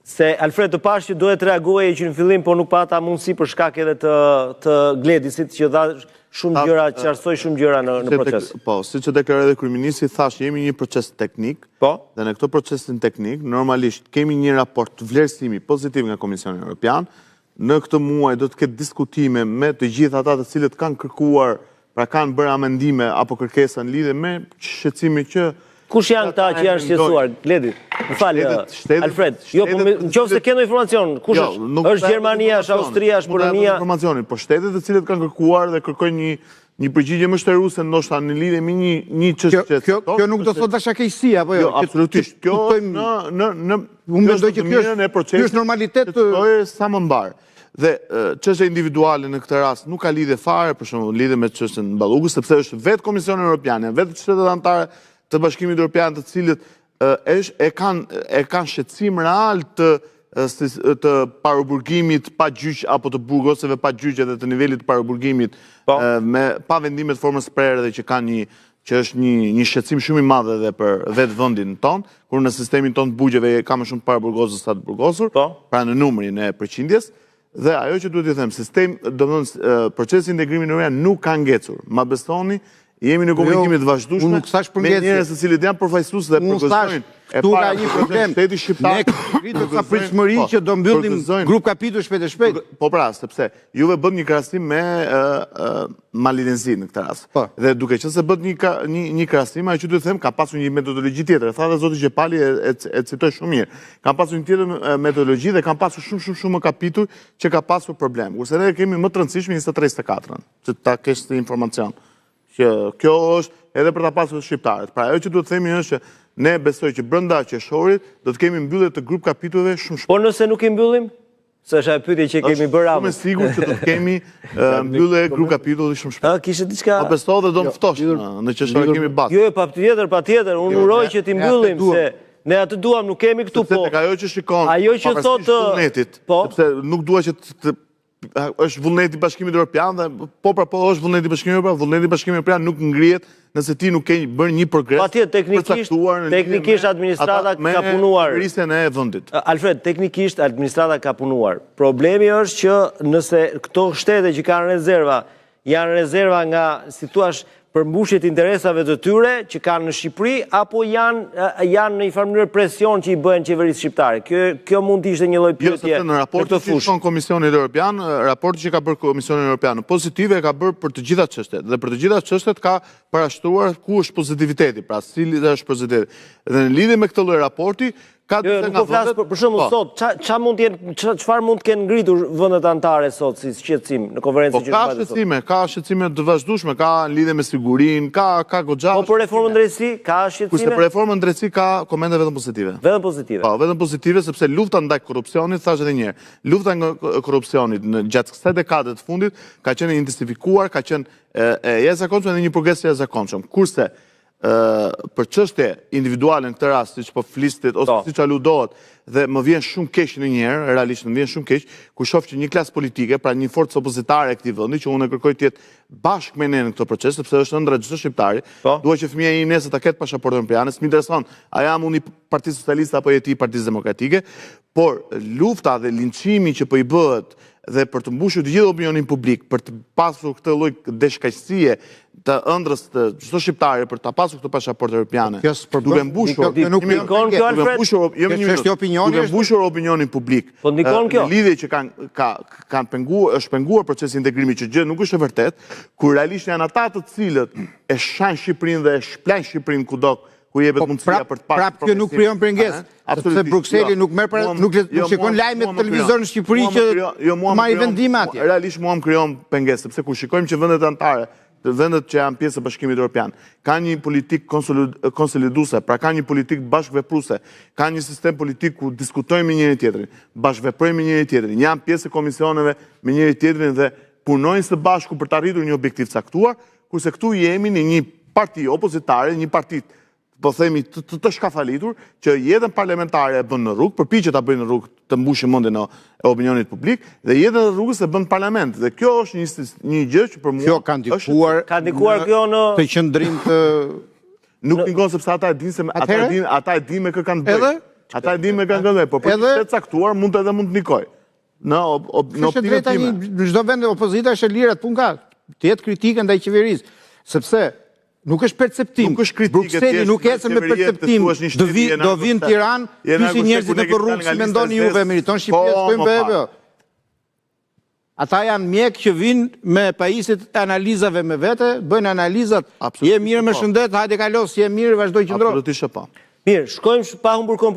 Se Alfred të pash që duhet reagoje që në fillim, po nuk pata mundësi për shkak edhe të Gledisit që dha shumë gjëra, qarsoj shumë gjëra në proces. Po, si që deklaroi edhe kryeministri, thash jemi një proces teknik, dhe në këto procesin teknik, normalisht kemi një raport vlerësimi pozitiv nga Komisioni Evropian. Në këtë muaj do të ketë diskutime me të gjithë ata të cilët kanë kërkuar, pra kanë bërë amendime apo kërkesa në lidhje me shqetësimin që kush janë ta që janë shqetësuar? Gledi, më falë, Alfred, jo, në qoftë se kendo informacion, kush është Gjermania, është Austria, është Polonia? Po shtetet të cilët kanë kërkuar dhe kërkojnë një përgjigje më shtëruse, ndoshta në lidhje me një çështje. Kjo nuk do të thotë dashakeqësia, apo jo? Jo, absolutisht. Kjo në procesin është normalitet sa më mbar. Dhe çështja individuale në këtë rast nuk ka lidhje fare, për shembull, lidhje me çështën e Ballukut, sepse është vetë Komisioni Evropian, vetë shtetet anëtare të Bashkimit Evropian të cilët e kanë shqetësim real të paruburgimit pa gjyq apo të burgoseve pa gjyq edhe të nivelit të paruburgimit pa vendimet formës prerë dhe që është një shqetësim shumë i madh edhe për vetë vendin ton, kur në sistemin ton të bugjeve ka më shumë paraburgosur sa të burgosur, pra në numrin e përqindjes. Dhe ajo që duhet të them, procesi integrimi në Europë nuk ka ngecur. Ma besoni, jemi në komunikimit të vazhdueshme me njerëz të cilët janë përfaqësues dhe përgëzojnë këtu ka një problem. Shteti shqiptar rritet sa pritshmëri që do mbyllim grup kapitull shpejt e shpejt. Po pra, sepse juve bën një krahasim me Malinezin në këtë rast. Dhe duke qenë se bën një krahasim, ajo që duhet të them ka pasur një metodologji tjetër. Tha dhe zoti Gjepali e citoi shumë mirë. Ka pasur një tjetër metodologji dhe kanë pasur shumë kapitull që ka pasur problem. Kurse ne kemi më të rëndësishme 23-4-ën, që ta kesh informacion. Që kjo është edhe për ta pasur shqiptarët. Pra ajo që duhet të themi është që ne besoj që brenda qershorit do të kemi mbyllje të grup kapitulleve shumë shpejt. Po nëse nuk i mbyllim? Se është ajo pyetje që kemi bërë Shumë sigurt që do të kemi mbyllje grup kapitulleve shumë shpejt. Kishte diçka? Po besoj dhe do të ftosh në qershor kemi bash. Jo, patjetër, unë uroj që ti mbyllim se ne atë duam, nuk kemi këtu po. Sepse ajo që shikon, ajo që thotë, sepse nuk dua që është vullneti i Bashkimit Evropian dhe po është vullneti i Bashkimit Evropian, vullneti i Bashkimit Evropian nuk ngrihet nëse ti nuk ke bërë një progres. Patjetër, teknikisht administrata ka punuar. Rrisjen e vendit. Alfred, teknikisht administrata ka punuar. Problemi është që nëse këto shtete që kanë rezerva janë rezerva nga, si thua, përmbushjet interesave të tyre që kanë në Shqipëri, apo janë në një farë mënyrë presion që i bëhen qeverisë shqiptare? Kjo mund të ishte një lloj pyetje në raportin që shkon Komisioni Evropian, raporti që ka bërë Komisioni Evropian pozitive ka bërë për të gjitha çështjet. Dhe për të gjitha çështjet ka parashtruar ku është pozitiviteti, pra cili është pozitiviteti. Dhe në lidhje me këtë lloj raporti nuk po flas për shembull sot, çfarë mund të kenë ngritur vendet anëtare sot si shqetësim në konferencën që ka shqetësime të vazhdueshme, ka lidhje me sigurinë, ka goxha. Po për reformën drejtësi ka shqetësime? Kurse për reformën drejtësi ka komente vetëm pozitive. Vetëm pozitive. Po, vetëm pozitive sepse lufta ndaj korrupsionit, thash edhe një herë, lufta ndaj korrupsionit gjatë kësaj dekade të fundit ka qenë intensifikuar, ka qenë e jashtëzakonshme dhe një progres i jashtëzakonshëm. Kurse për çështje individuale në këtë rast, siç po flistit ose siç aludohet, dhe më vjen shumë keq ndonjëherë, realisht më vjen shumë keq kur shoh që një klasë politike, pra një forcë opozitare e këtij vendi, që unë kërkoj të jetë bashkë me ne në këtë proces, sepse është ëndra çdo shqiptari, dua që fëmia im nesër ta ketë pasaportën europiane, s'më intereson a jam unë i Partisë Socialiste apo jeti i Partisë Demokratike, por lufta dhe linçimi që po i bëhet dhe për të mbushur të gjithë opinionin publik, për të pasur këtë lloj deshkaqësie të ëndrës të çdo shqiptari për ta pasur këtë pasaportë europiane. Duke mbushur opinionin publik. Po ndikon kjo. Në lidhje që është penguar procesi integrimi që gjë nuk është e vërtet, kur realisht janë ata të cilët e shajnë Shqipërinë dhe e shplajnë Shqipërinë kudo ku jepet mundësia për të pasur. Prap kjo nuk krijon pengesë. Sepse Brukseli nuk shikon lajmet televizor në Shqipëri që marrin vendime atje. Realisht mua më krijon pengesë, sepse kur shikojmë që vendet anëtare, vendet që janë pjesë e Bashkimit Evropian, ka një politikë konsoliduese, pra ka një politikë bashkëvepruese, ka një sistem politik ku diskutojmë me njëri tjetrin, bashkëveprojmë me njëri tjetrin, janë pjesë e komisioneve me njëri tjetrin dhe punojnë së bashku për të arritur një objektiv caktuar, kurse këtu jemi në një parti opozitare, një parti po themi të shkafalitur, që jetën parlamentare e bën në rrugë, përpiqet ta bëjë në rrugë të mbushë mendjen e opinionit publik, dhe jetën e rrugës e bën në parlament. Dhe kjo është një gjë që për mua ka ndikuar kjo në qendrim të nuk ndikon sepse ata e dinë me kë kanë të bëjnë. Ata e dinë me kanë gëndë, por për të caktuar mund të ndikoj. Në optimin time. Në çdo vend opozita është e lirë, atë punë ka. Të jetë kritike ndaj qeverisë, sepse nuk është perceptim. Brukseli nuk ecën me perceptim. Do vinë në Tiranë, pyesin njerëzit nëpër rrugë si mendoni juve, meriton Shqipëria të shkojmë bëjë. Ata janë mjek që vinë me pajisit e analizave me vete, bëjnë analizat, je mirë me shëndet, hajde kalos, je mirë, vazhdoj qëndro. Absolutisht e pa. Mirë, shkojmë pa humbur kohën